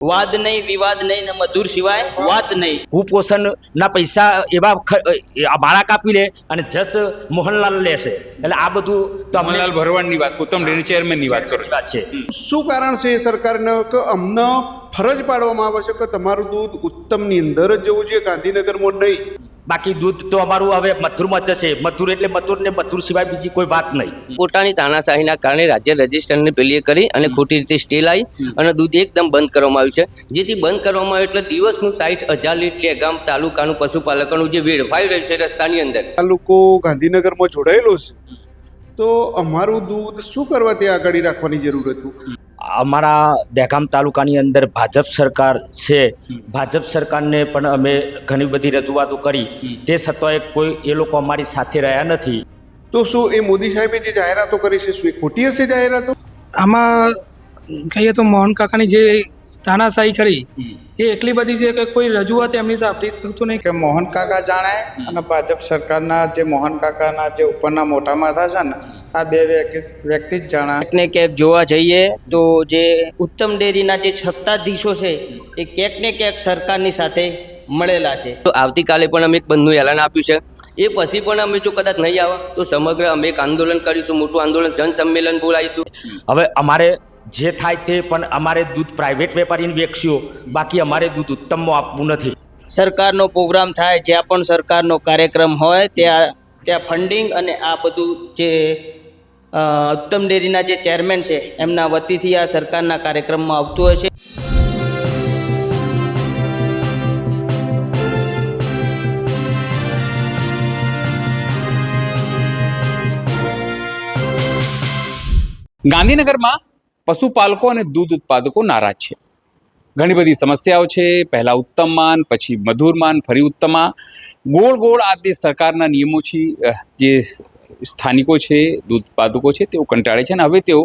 વાદ નહીં, વિવાદ નહીં ને મધુર સિવાય વાત નહીં. કુપોષણના પૈસા એવા માળા કાપી લે અને જસ મોહનલાલ લેશે. એટલે આ બધું તો અમને મોહનલાલ ભરવાડની વાત, ઉત્તમ ડેરી ચેરમેનની વાત કરો. વાત છે. શું કારણ છે એ સરકારને કે અમને ફરજ પાડવામાં આવે છે કે તમારું દૂધ ઉત્તમની અંદર જ જવું જોઈએ, ગાંધીનગરમાં નહીં? બાકી દૂધ તો અમારું હવે મથુરમાં જ છે. મથુર એટલે મથુર ને મથુર સિવાય બીજી કોઈ વાત નહીં. પોતાની તાનાશાહીના કારણે રાજ્ય રજિસ્ટરને પેલી કરી અને ખોટી રીતે સ્ટે લાવી અને દૂધ એકદમ બંધ કરવામાં આવ્યું છે. જેથી બંધ કરવામાં આવ્યું એટલે દિવસનું 60,000 લીટર ગામ તાલુકાનું પશુપાલકોનું જે વેડફાઈ રહ્યું છે રસ્તાની અંદર. આ લોકો ગાંધીનગરમાં જોડાયેલો છે તો અમારું દૂધ શું કરવા ત્યાં આગળ રાખવાની જરૂર હતું? અમારા દહેગામ તાલુકાની અંદર ભાજપ સરકાર છે. ભાજપ સરકારને પણ અમે ઘણી બધી રજૂઆતો કરી, તે છતાંય કોઈ એ લોકો અમારી સાથે રહ્યા નથી. તો શું એ મોદી સાહેબે જે જાહેરાતો કરી છે શું એ ખોટી હશે જાહેરાતો? આમાં કહીએ તો મોહન કાકાની જે તાનાશાહી કરી એ એટલી બધી છે કે કોઈ રજૂઆત એમની સાંભળી શકતું નહીં. કે મોહન કાકા જાણે અને ભાજપ સરકારના જે મોહન કાકાના જે ઉપરના મોટા માથા છે ને, આ બે વ્યક્તિ જ જાણે. ક્યાંક ને ક્યાંક જોવા જઈએ તો જે ઉત્તમ ડેરીના જે સત્તાધીશો છે એ ક્યાંક ને ક્યાંક સરકારની સાથે મળેલા છે. તો આવતીકાલે પણ અમે એક બંધનું એલાન આપ્યું છે. એ પછી પણ અમે જો કદાચ નહીં આવે તો સમગ્ર અમે એક આંદોલન કરીશું, મોટું આંદોલન, જનસંમેલન બોલાવીશું. હવે અમારે જે થાય તે પણ અમારે દૂધ પ્રાઇવેટ વેપારીને વેચશું, બાકી અમારે દૂધ ઉત્તમમાં આપવું નથી. સરકારનો પ્રોગ્રામ થાય, જ્યાં પણ સરકારનો કાર્યક્રમ હોય ત્યાં ફંડિંગ અને આ બધું જે ઉત્તમ ડેરીના જે ચેરમેન છે એમના વતીથી આ સરકારના કાર્યક્રમમાં આવતું હોય છે. ગાંધીનગરમાં પશુપાલકો અને દૂધ ઉત્પાદકો નારાજ છે. ઘણી બધી સમસ્યાઓ છે. પહેલા ઉત્તમમાન, પછી મધુરમાન, ફરી ઉત્તમા. ગોળ આ જે સરકારના નિયમો છે, જે સ્થાનિકો છે, દૂધ ઉત્પાદકો છે, તેઓ કંટાળે છે અને હવે તેઓ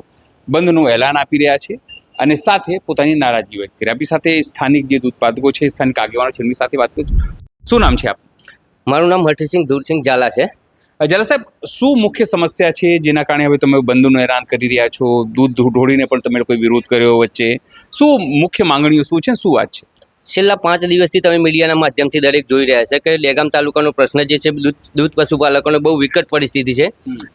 બંધનું એલાન આપી રહ્યા છે અને સાથે પોતાની નારાજગી વ્યક્ત કરી. આપણી સાથે સ્થાનિક જે દૂધ ઉત્પાદકો છે, સ્થાનિક આગેવાનો છે, એમની સાથે વાત કરીશું. શું નામ છે આપ? મારું નામ હઠસિંહ ધૂરસિંહ ઝાલા છે. ઝાલા સાહેબ, શું મુખ્ય સમસ્યા છે જેના કારણે હવે તમે બંધનું એલાન કરી રહ્યા છો? દૂધ ઢોળીને પણ તમે લોકોએ વિરોધ કર્યો વચ્ચે. શું મુખ્ય માંગણીઓ શું છે, શું વાત છે? છેલ્લા 5 દિવસથી તમે મીડિયાના માધ્યમથી દરેક જોઈ રહ્યા છે કે દહેગામ તાલુકાનો પ્રશ્ન જે છે દૂધ પશુપાલકોનો બહુ વિકટ પરિસ્થિતિ છે.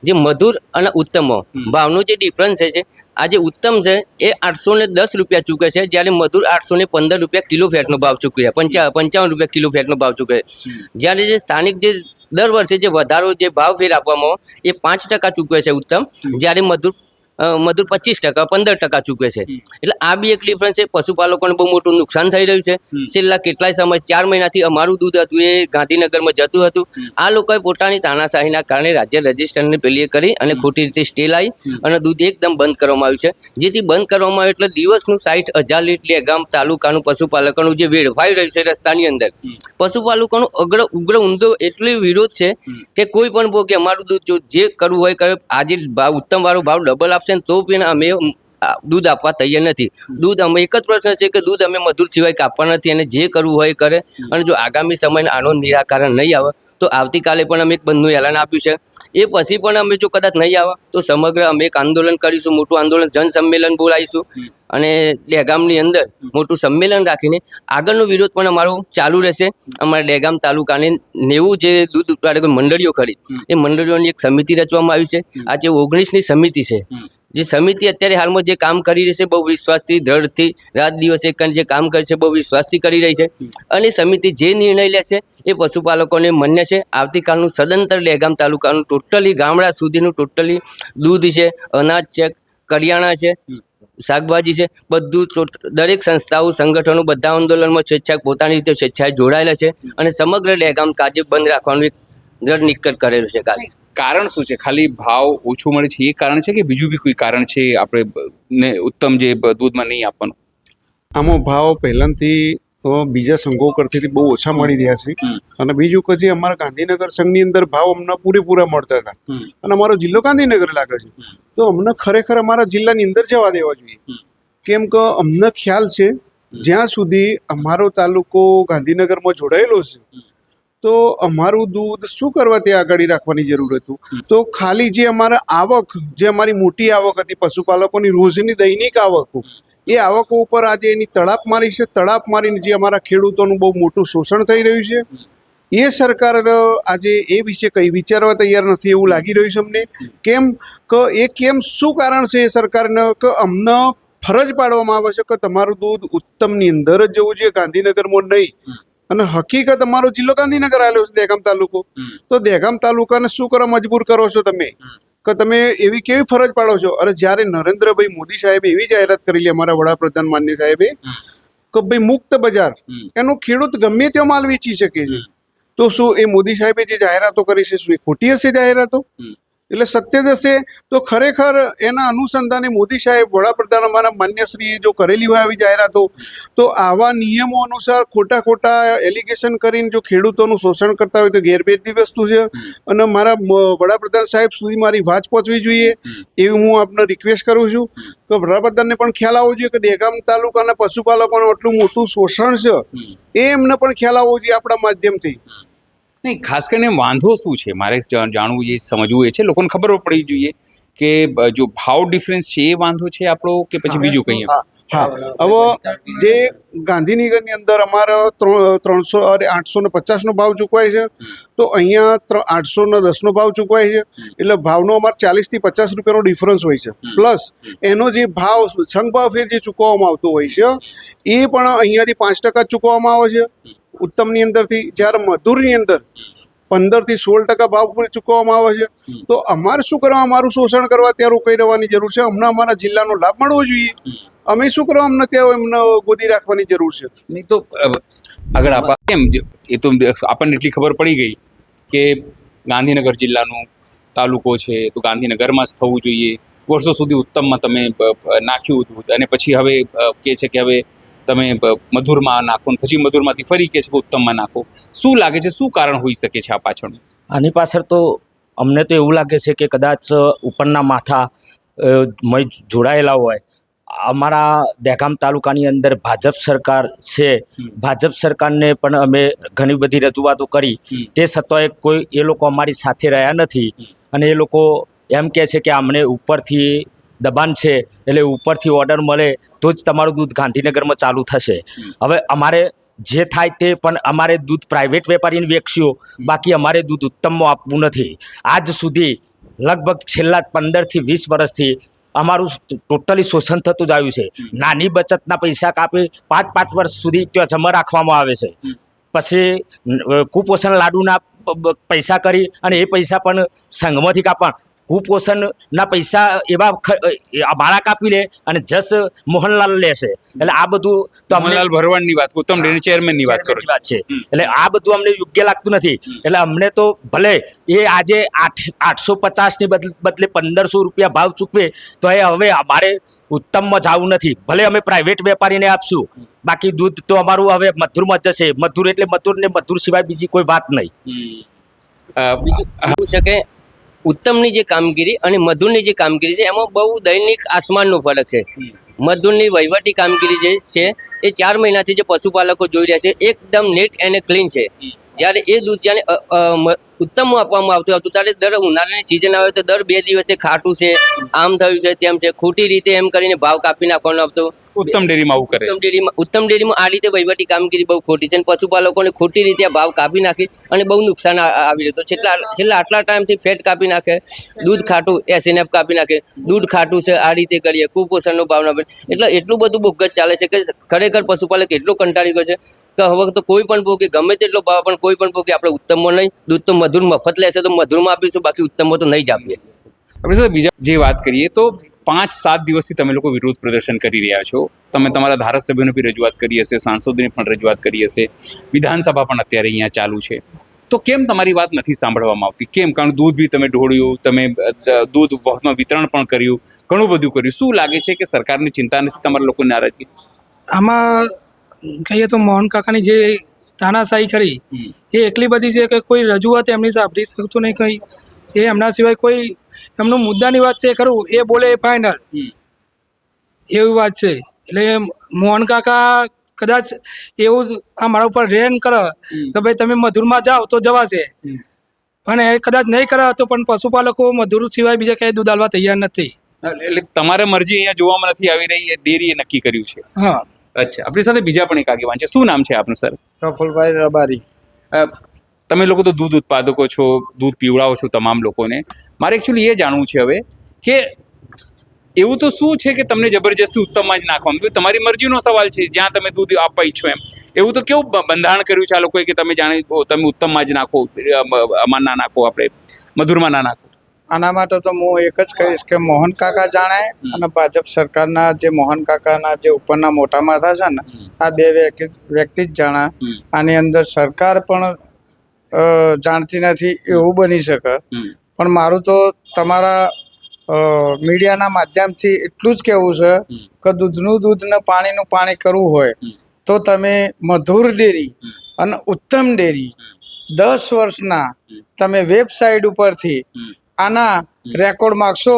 જે મધુર અને ઉત્તમો ભાવનું જે ડિફરન્સ છે, આ જે ઉત્તમ છે એ 810 રૂપિયા ચૂકે છે, જ્યારે મધુર 815 રૂપિયા કિલો ફેટનો ભાવ ચૂક્યા, 55 રૂપિયા કિલો ફેટનો ભાવ ચૂકે. જ્યારે જે સ્થાનિક જે દર વર્ષે જે વધારો જે ભાવ ફેર આપવામાં એ 5% ચૂકવે છે ઉત્તમ, જ્યારે મધુર 25%, 15% ચૂકે છે. એટલે આ બી એક ડિફરન્સ છે. પશુપાલકોને બહુ મોટું નુકસાન થઈ રહ્યું છે. છેલ્લા કેટલાય સમય 4 મહિનાથી અમારું દૂધ હતું એ ગાંધીનગરમાં જતું હતું. આ લોકોએ પોતાની તાનાશાહીના કારણે રાજ્ય રજિસ્ટરને પેલી કરી અને ખોટી રીતે સ્ટે લાવી અને દૂધ એકદમ બંધ કરવામાં આવ્યું છે. જેથી બંધ કરવામાં આવ્યું એટલે દિવસનું 60,000 લીટર ગામ તાલુકાનું પશુપાલકોનું જે વેડફાઈ રહ્યું છે રસ્તાની અંદર, પશુપાલકોનું ઉગ્ર ઊંધો એટલો વિરોધ છે કે કોઈ પણ કે અમારું દૂધ જે કરવું હોય કરે. આજે ભાવ ઉત્તમ વાળો ભાવ ડબલ આપશે તો પણ અમે દૂધ આપવા તૈયાર નથી. દૂધ અમે એક જ પ્રશ્ન છે કે દૂધ અમે મધુર સિવાય કાપવા નથી અને જે કરવું હોય કરે. અને જો આગામી સમયમાં આનો નિરાકરણ નહીં આવે તો આવતીકાલે પણ અમે એક બંધનું એલાન આપ્યું છે. એ પછી પણ અમે જો કદાચ નહીં આવે તો સમગ્ર અમે એક આંદોલન કરીશું, મોટું આંદોલન, જનસંમેલન બોલાવીશું અને દહેગામની અંદર મોટું સંમેલન રાખીને આગળનો વિરોધ પણ અમારો ચાલુ રહેશે. અમારા દહેગામ તાલુકાની 90 જે દૂધ ઉત્પાદક મંડળીઓ ખરી એ મંડળીઓની એક સમિતિ રચવામાં આવી છે. આ જે 19ની સમિતિ છે, જે સમિતિ અત્યારે હાલમાં જે કામ કરી રહી છે બહુ વિશ્વાસથી, દ્રઢથી, રાત દિવસ એક જે કામ કરે છે બહુ વિશ્વાસથી કરી રહી છે. અને સમિતિ જે નિર્ણય લેશે એ પશુપાલકોને માન્ય છે. આવતીકાલનું સદંતર દહેગામ તાલુકાનું ટોટલી ગામડા સુધીનું ટોટલી દૂધ છે, અનાજ છે, કરિયાણા છે, શાકભાજી છે, બધું દરેક સંસ્થાઓ, સંગઠનો બધા આંદોલનમાં પોતાની રીતે સ્વેચ્છાએ જોડાયેલા છે અને સમગ્ર દહેગામ કાજે બંધ રાખવાનું એક દ્રઢ નિશ્ચય કરેલું છે. કાલે કારણ શું છે? ખાલી ભાવ ઓછું મળે છે એ કારણ છે કે બીજું બી કોઈ કારણ છે? આપણે ઉત્તમ જે દૂધમાં નહીં આપવાનું, આમાં ભાવ પહેલાંથી બીજા સંઘો કરતી બહુ ઓછા મળી રહ્યા છે. અને બીજું કે જે અમારા ગાંધીનગર સંઘની અંદર ભાવ અમને પૂરેપૂરા મળતા હતા અને અમારો જિલ્લો ગાંધીનગર લાગે છે, તો અમને ખરેખર અમારા જિલ્લાની અંદર જવા દેવા જોઈએ. કેમ કે અમને ખ્યાલ છે જ્યાં સુધી અમારો તાલુકો ગાંધીનગરમાં જોડાયેલો છે તો અમારું દૂધ શું કરવા ત્યાં આગળ રાખવાની જરૂર હતું? તો ખાલી જે અમારા આવક, જે અમારી મોટી આવક હતી પશુપાલકોની રોજની દૈનિક આવક, એ આવકો ઉપર આજે એની તડાપ મારી છે. તડાપ મારીને જે અમારા ખેડૂતોનું બહુ મોટું શોષણ થઈ રહ્યું છે, એ સરકાર આજે એ વિશે કંઈ વિચારવા તૈયાર નથી એવું લાગી રહ્યું છે અમને. કેમ શું કારણ છે એ સરકારને કે અમને ફરજ પાડવામાં આવે છે કે તમારું દૂધ ઉત્તમની અંદર જ જવું જોઈએ, ગાંધીનગરમાં નહીં. અને હકીકત અમારો જિલ્લો ગાંધીનગર આવેલો છે, દહેગામ તાલુકો. તો દહેગામ તાલુકાને શું કરવા મજબૂર કરો છો તમે કે તમે એવી કેવી ફરજ પાડો છો? અરે જ્યારે નરેન્દ્રભાઈ મોદી સાહેબે એવી જાહેરાત કરેલી, અમારા વડાપ્રધાન માન્ય સાહેબે, કે ભાઈ મુક્ત બજાર, એનો ખેડૂત ગમે તેવો માલ વેચી શકે છે. તો શું એ મોદી સાહેબે જે જાહેરાતો કરી છે શું એ ખોટી હશે જાહેરાતો? એટલે સત્ય જ હશે તો ખરેખર એના અનુસંધાને મોદી સાહેબ વડાપ્રધાન અમારા માન્યશ્રીએ જો કરેલી હોય આવી જાહેરાતો, તો આવા નિયમો અનુસાર ખોટા એલિગેશન કરીને જો ખેડૂતોનું શોષણ કરતા હોય તો ગેરવેદની વસ્તુ છે. અને મારા વડાપ્રધાન સાહેબ સુધી મારી વાત પહોંચવી જોઈએ એવી હું આપને રિક્વેસ્ટ કરું છું કે વડાપ્રધાનને પણ ખ્યાલ આવવો જોઈએ કે દહેગામ તાલુકાના પશુપાલકોનું આટલું મોટું શોષણ છે, એ એમને પણ ખ્યાલ આવવો જોઈએ આપણા માધ્યમથી. નહીં, ખાસ કરીને વાંધો શું છે મારે જાણવું, એ સમજવું એ છે, લોકોને ખબર પડવી જોઈએ કે જો ભાવ ડિફરન્સ છે એ વાંધો છે આપણો કે પછી બીજું કંઈ? હા, હવે જે ગાંધીનગરની અંદર અમારે 850નો ભાવ ચૂકવાય છે, તો અહીંયા 810નો ભાવ ચૂકવાય છે. એટલે ભાવનો અમારે 40 થી 50 રૂપિયાનો ડિફરન્સ હોય છે. પ્લસ એનો જે ભાવ સંઘભાવ ફેર જે ચૂકવવામાં આવતો હોય છે એ પણ અહીંયાથી 5% ચૂકવવામાં આવે છે ઉત્તમની અંદરથી, જ્યારે મધુરની અંદર 15 થી 16% ભાવ ચૂકવવામાં આવે છે. તો અમારે શું કરવા, અમારું શોષણ કરવા ત્યાં રોકાઈ રહેવાની જરૂર છે? અમને અમારા જિલ્લાનો લાભ મળવો જોઈએ. અમે શું કરવા અમને ત્યાં એમને ગોદી રાખવાની જરૂર છે? નહીં તો આગળ કેમ એ તો આપણને એટલી ખબર પડી ગઈ કે ગાંધીનગર જિલ્લાનું તાલુકો છે તો ગાંધીનગરમાં જ થવું જોઈએ. વર્ષો સુધી ઉત્તમમાં તમે નાખ્યું હતું અને પછી હવે કહે છે કે હવે તમે મધુરમાં નાખો, પછી મધુરમાંથી ફરી કહે છે કે ઉત્તમમાં નાખો. શું લાગે છે, શું કારણ હોઈ શકે છે આ પાછળ? આની પાછળ તો અમને તો એવું લાગે છે કે કદાચ ઉપરના માથા જોડાયેલા હોય. અમારા દહેગામ તાલુકાની અંદર ભાજપ સરકાર છે. ભાજપ સરકારને પણ અમે ઘણી બધી રજૂઆતો કરી, તે છતાંય કોઈ એ લોકો અમારી સાથે રહ્યા નથી. અને એ લોકો એમ કહે છે કે અમને ઉપરથી દબાણ છે, એટલે ઉપરથી ઓર્ડર મળે તો જ તમારું દૂધ ગાંધીનગરમાં ચાલુ થશે. હવે અમારે જે થાય તે પણ અમારે દૂધ પ્રાઇવેટ વેપારીને વેચશું, બાકી અમારે દૂધ ઉત્તમમાં આપવું નથી. આજ સુધી લગભગ છેલ્લા 15 થી 20 વર્ષથી અમારું ટોટલી શોષણ થતું જ આવ્યું છે. નાની બચતના પૈસા કાપી 5 વર્ષ સુધી ત્યાં જમા રાખવામાં આવે છે. પછી કુપોષણ લાડુના પૈસા કરી અને એ પૈસા પણ સંઘમાંથી કાપવા. કુપોષણના પૈસા એવા અમારા કાપી લે અને જસ મોહનલાલ લેશે. એટલે આ બધું તો મોહનલાલ ભરવાડની વાત, ઉત્તમ ડેરી ચેરમેનની વાત કરો વાત છે. એટલે આ બધું અમને યોગ્ય લાગતું નથી. એટલે અમને તો ભલે એ આજે 850 ની બદલે 1500 રૂપિયા ભાવ ચૂકવે તો એ હવે અમારે ઉત્તમમાં જવું નથી. ભલે અમે પ્રાઇવેટ વેપારીને આપશું, બાકી દૂધ તો અમારું હવે મધુરમાં જશે. મધુર એટલે મધુર ને મધુર સિવાય બીજી કોઈ વાત નહીં. બીજું એવું છે કે ઉત્તમની જે કામગીરી અને મધુરની જે કામગીરી છે એમાં બહુ દૈનિક આસમાનનો ફરક છે. મધુરની વહીવટી કામગીરી જે છે એ 4 મહિનાથી જે પશુપાલકો જોઈ રહ્યા છે એકદમ નેટ અને ક્લીન છે. જ્યારે એ દૂધ જ્યારે ઉત્તમમાં આપવામાં આવતું હતું ત્યારે દર ઉનાળાની સિઝન આવે તો દર 2 દિવસે ખાટું છે, આમ થયું છે, તેમ છે, ખોટી રીતે એમ કરીને ભાવ કાપી નાખવાનો આવતો. ઉત્તમ ડેરીમાં આવું કરે? ઉત્તમ ડેરીમાં આ રીતે વહીવટી કામગીરી બહુ ખોટી છે અને પશુપાલકોને ખોટી રીતે આ ભાવ કાપી નાખી અને બહુ નુકસાન આવી રહ્યું. છેલ્લા આટલા ટાઈમથી ફેટ કાપી નાખે, દૂધ ખાટું એસએનએફ કાપી નાખે, દૂધ ખાટું છે આ રીતે કરીએ, કુપોષણનો ભાવ ના. એટલે એટલું બધું બોગસ ચાલે છે કે ખરેખર પશુપાલક એટલો કંટાળી ગયો છે કે હવે તો કોઈ પણ ભોગે ગમે તેટલો ભાવ પણ કોઈ પણ ભોગે આપણે ઉત્તમમાં નહીં, દૂધ તો મધુર મફત લેશે તો મધુરમાં આપીશું, બાકી ઉત્તમમાં તો નહીં જ આપીએ. આપણે સર બીજા જે વાત કરીએ તો 5-7 દિવસથી તમે લોકો વિરોધ પ્રદર્શન કરી રહ્યા છો. તમે તમારા ધારાસભ્યોને બી રજૂઆત કરી હશે, સાંસદોને પણ રજૂઆત કરી હશે, વિધાનસભા પણ અત્યારે અહીંયા ચાલુ છે. તો કેમ તમારી વાત નથી સાંભળવામાં આવતી? કેમ? કારણ દૂધ બી તમે ઢોળ્યું, તમે દૂધ બહોતમાં વિતરણ પણ કર્યું, ઘણું બધું કર્યું. શું લાગે છે કે સરકારની ચિંતા નથી, તમારા લોકોની નારાજગી? આમાં કહીએ તો મોહન કાકાની જે તાનાશાહી ખરી એ એટલી બધી છે કે કોઈ રજૂઆત એમની સાંભળી શકતું નહીં. કંઈ એ એમના સિવાય કોઈ એમનું મુદ્દાની વાત છે ખરું એ બોલે એ ફાઇનલ એવી વાત છે. એટલે મોહન કાકા કદાચ એવું આ મારા ઉપર રેન કરે કે ભાઈ તમે મધુરમાં જાઓ તો જવાશે, પણ એ કદાચ નહીં કરે તો પણ પશુપાલકો મધુર સિવાય બીજા ક્યાંય દૂધ આલવા તૈયાર નથી. એટલે તમારે મરજી અહીંયા જોવામાં નથી આવી રહી, એ ડેરીએ નક્કી કર્યું છે. હા. અચ્છા, આપણી સાથે બીજા પણ એક આગેવાન છે. શું નામ છે આપનું સર? પ્રફુલભાઈ રબારી. તમે લોકો તો દૂધ ઉત્પાદકો છો, દૂધ પીવડાવો છો તમામ લોકોને. મારે એકચ્યુઅલી એ જાણવું છે હવે કે એવું તો શું છે કે તમને જબરજસ્તી ઉત્તમમાં જ નાખવાનું? તમારી મરજીનો સવાલ છે, જ્યાં તમે દૂધ આપવા ઈચ્છો એમ. એવું તો કેવું બંધારણ કર્યું છે આ લોકોએ કે તમે તમે ઉત્તમમાં જ નાખો, આમાં ના નાખો, આપણે મધુરમાં ના નાખો? આના માટે તો હું એક જ કહીશ કે મોહન કાકા જાણે અને ભાજપ સરકારના જે મોહન કાકાના જે ઉપરના મોટા માથા છે ને, આ બે વ્યક્તિ જ જાણે. આની અંદર સરકાર પણ જાણતી નથી એવું બની શકે. પણ મારું તો તમારા મીડિયાના માધ્યમથી એટલું જ કહેવું છે કે દૂધનું દૂધ ને પાણીનું પાણી કરવું હોય તો તમે મધુર ડેરી અને ઉત્તમ ડેરી 10 વર્ષના તમે વેબસાઇટ ઉપરથી આના રેકોર્ડ માગશો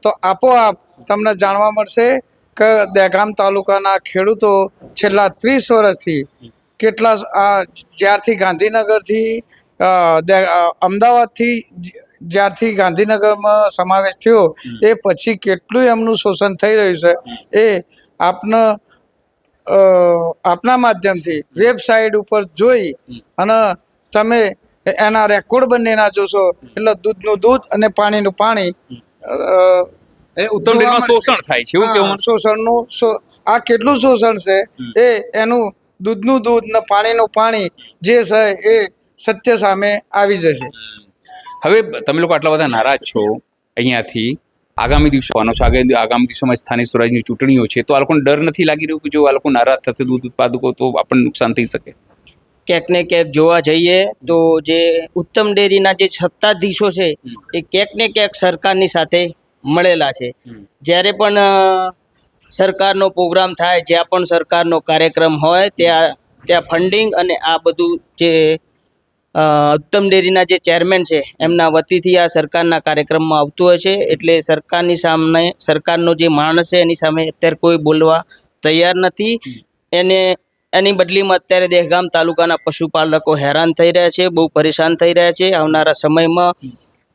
તો આપોઆપ તમને જાણવા મળશે કે દહેગામ તાલુકાના ખેડૂતો છેલ્લા 30 વર્ષથી કેટલા જ્યારથી ગાંધીનગરથી અમદાવાદથી જ્યારથી ગાંધીનગરમાં સમાવેશ થયો એ પછી કેટલું એમનું શોષણ થઈ રહ્યું છે એ આપના માધ્યમથી વેબસાઇટ ઉપર જોઈ અને તમે એના રેકોર્ડ બંનેના જોશો એટલે દૂધનું દૂધ અને પાણીનું પાણી ઉત્તમ ડેરીમાં શોષણ થાય છે એવું કેવું? શોષણનું આ કેટલું શોષણ છે એ એનું દૂધનું દૂધ ને પાણીનું પાણી જે છે એ સત્ય સામે આવી જશે. હવે તમે લોકો આટલા બધા નારાજ છો અહીંયાથી, આગામી દિવસો આગામી દિવસોમાં સ્થાનિક સ્વરાજની ચૂંટણીઓ છે, તો આ લોકોને ડર નથી લાગી રહ્યો કે જો આ લોકો નારાજ થશે દૂધ ઉત્પાદકો તો આપણને નુકસાન થઈ શકે? ક્યાંક ને ક્યાંક જોવા જઈએ તો જે ઉત્તમ ડેરીના જે સત્તાધીશો છે એ ક્યાંક ને ક્યાંક સરકારની સાથે મળેલા છે. જ્યારે પણ સરકારનો પ્રોગ્રામ થાય, જ્યાં પણ સરકારનો કાર્યક્રમ હોય ત્યાં ફંડિંગ અને આ બધું જે ઉત્તમ ડેરીના જે ચેરમેન છે એમના વતીથી આ સરકારના કાર્યક્રમમાં આવતું હોય છે. એટલે સરકારની સામે સરકારનો જે માણસ છે એની સામે અત્યારે કોઈ બોલવા તૈયાર નથી. એની બદલીમાં અત્યારે દહેગામ તાલુકાના પશુપાલકો હેરાન થઈ રહ્યા છે, બહુ પરેશાન થઈ રહ્યા છે. આવનારા સમયમાં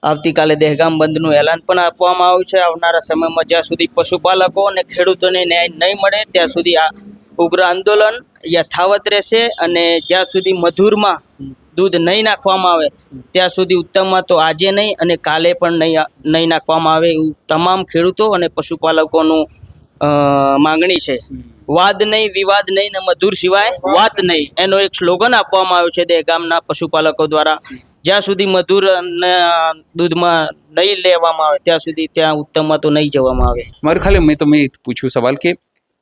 આવતીકાલે દહેગામ બંધનું એલાન પણ આપવામાં આવ્યું છે. આવનારા સમયમાં જ્યાં સુધી પશુપાલકો અને ખેડૂતોને ન્યાય નહીં મળે ત્યાં સુધી આ ઉગ્ર આંદોલન યથાવત રહેશે. અને જ્યાં સુધી મધુરમાં દૂધ નહીં નાખવામાં આવે ત્યાં સુધી ઉત્તમમાં તો આજે નહીં અને કાલે પણ નહીં નાખવામાં આવે એવું તમામ ખેડૂતો અને પશુપાલકોનું માંગણી છે. વાદ નહીં, વિવાદ નહીં ને મધુર સિવાય વાત નહીં, એનો એક સ્લોગન આપવામાં આવ્યો છે દહેગામના પશુપાલકો દ્વારા. જ્યાં સુધી મધુર દૂધમાં નહીં લેવામાં આવે ત્યાં સુધી ત્યાં ઉત્તમમાં તો નહીં જવામાં આવે. મારું ખાલી મેં તમને પૂછ્યું સવાલ કે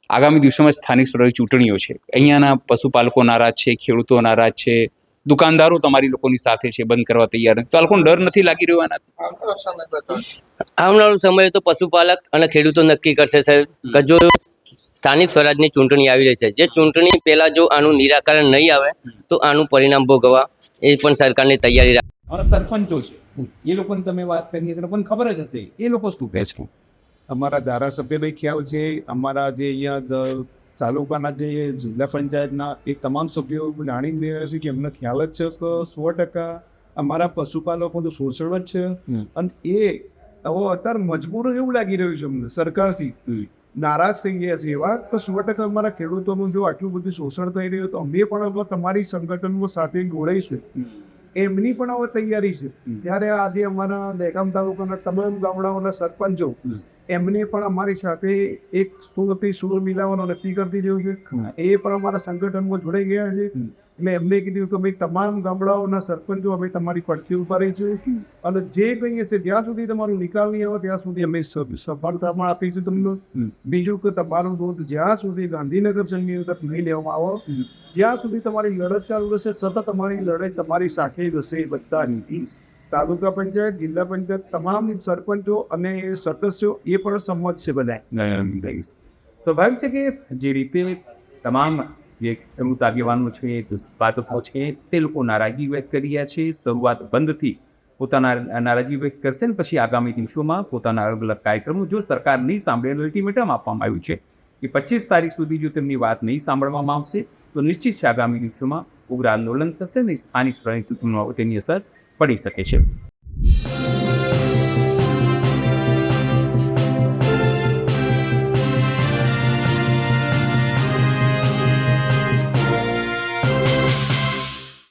આગામી દિવસોમાં સ્થાનિક સ્વરાજ ચૂંટણીઓ છે, અહીંયાના પશુપાલકો નારાજ છે, ખેડૂતો નારાજ છે, દુકાનદારો તમારી લોકોની સાથે છે, બંધ કરવા તૈયાર નથી, તો આ લોકોને ડર નથી લાગી રહ્યો એનાથી? આવનારો સમય તો પશુપાલક અને ખેડૂતો નક્કી કરશે સાહેબ કે જો સ્થાનિક સ્વરાજની ચૂંટણી આવી રહી છે, જે ચૂંટણી પહેલા જો આનું નિરાકરણ નહીં આવે તો આનું પરિણામ ભોગવવા એ પણ સરકારની તૈયારી રાખે. અમારા સરપંચો છે એ લોકોને તમે વાત કરીએ છે, લોકોને ખબર જ હશે, એ લોકો શું કહે છે? અમારા ધારાસભ્યનો ખ્યાલ છે, અમારા જે અહીંયા તાલુકાના જે જિલ્લા પંચાયતના એ તમામ સભ્યો જાણી રહ્યા છે કે એમને ખ્યાલ જ છે કે 100% અમારા પશુપાલકોનું શોષણ જ છે. અને એ હવે અત્યારે મજબૂર એવું લાગી રહ્યું છે અમને સરકારથી, નારાજ થઈ ગયા છે એવા તો 100% અમારા ખેડૂતોનું જો આટલું બધું શોષણ થઈ રહ્યું તો અમે પણ હવે તમારી સંગઠનો સાથે જોડાઈશું, એમની પણ હવે તૈયારી છે. ત્યારે આજે અમારા દહેગામ તાલુકાના તમામ ગામડાઓના સરપંચો એમને પણ અમારી સાથે એક સુરથી સુર મિલાવવાનો નક્કી કરી રહ્યું છે. એ પણ અમારા સંગઠનમાં જોડાઈ ગયા છે. એટલે એમને કીધું કે ભાઈ તમામ ગામડાઓના સરપંચો અમે તમારી પડતી ઉભા રહીશું અને જે કહીએ છે જ્યાં સુધી તમારું નિકાલ નહીં આવે ત્યાં સુધી અમે સફળતા પણ આપીશું તમને. બીજું કે તમારું દૂધ જ્યાં સુધી ગાંધીનગર સંઘની અંદર નહીં લેવામાં આવે જ્યાં સુધી તમારી લડત ચાલુ રહેશે, સતત તમારી લડાઈ તમારી સાથે રહેશે. બધાની તાલુકા પંચાયત, જિલ્લા પંચાયત, તમામ સરપંચો અને સદસ્યો એ પણ સંમત છે બધા. સ્વાભાવિક છે કે જે રીતે તમામ જે ખેડૂત આગેવાનો છે, ઉત્પાદકો છે, તે લોકો નારાજગી વ્યક્ત કરી રહ્યા છે. શરૂઆત બંધથી પોતાના નારાજગી વ્યક્ત કરશે ને પછી આગામી દિવસોમાં પોતાના અલગ અલગ કાર્યક્રમો જો સરકાર નહીં સાંભળે, અલ્ટિમેટમ આપવામાં આવ્યું છે કે 25 તારીખ સુધી જો તેમની વાત નહીં સાંભળવામાં આવશે તો નિશ્ચિત છે આગામી દિવસોમાં ઉગ્ર આંદોલન થશે ને સ્થાનિક સ્વરાજની ચૂંટણીમાં તેની અસર પડી શકે છે.